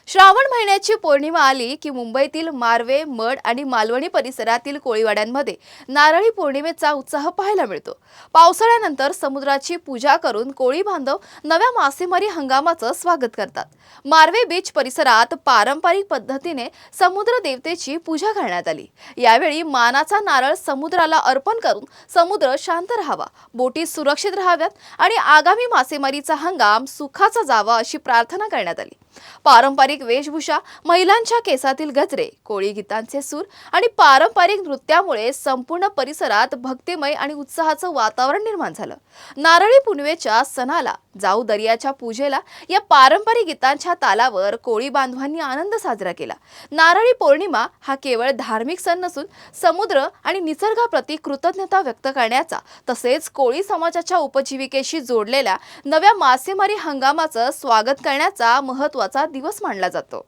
श्रावण महिन्याची पौर्णिमा आली की मुंबईतील मारवे, मड आणि मालवणी परिसरातील कोळीवाड्यांमध्ये नारळी पौर्णिमेचा उत्साह पाहायला मिळतो। पावसाळ्यानंतर समुद्राची पूजा करून कोळी बांधव नव्या मासेमारी हंगामाचं स्वागत करतात। मारवे बीच परिसरात पारंपरिक पद्धतीने समुद्र देवतेची पूजा करण्यात आली। यावेळी मानाचा नारळ समुद्राला अर्पण करून समुद्र शांत राहावा, बोटी सुरक्षित राहाव्यात आणि आगामी मासेमारीचा हंगाम सुखाचा जावा अशी प्रार्थना करण्यात आली। पारंपरिक वेशभूषा, महिलांच्या केसातील गजरे, कोळी गीतांचे सूर आणि पारंपरिक नृत्यामुळे संपूर्ण परिसरात भक्तिमय आणि उत्साहाचं वातावरण निर्माण झालं। नारळी पुनवेच्या सणाला, जाऊ दर्याच्या पूजेला या पारंपरिक गीतांच्या तालावर कोळी बांधवांनी आनंद साजरा केला। नारळी पौर्णिमा हा केवळ धार्मिक सण नसून समुद्र आणि निसर्गाप्रती कृतज्ञता व्यक्त करण्याचा, तसेच कोळी समाजाच्या उपजीविकेशी जोडलेल्या नव्या मासेमारी हंगामाचं स्वागत करण्याचा महत्त्वाचा दिवस मानला जातो।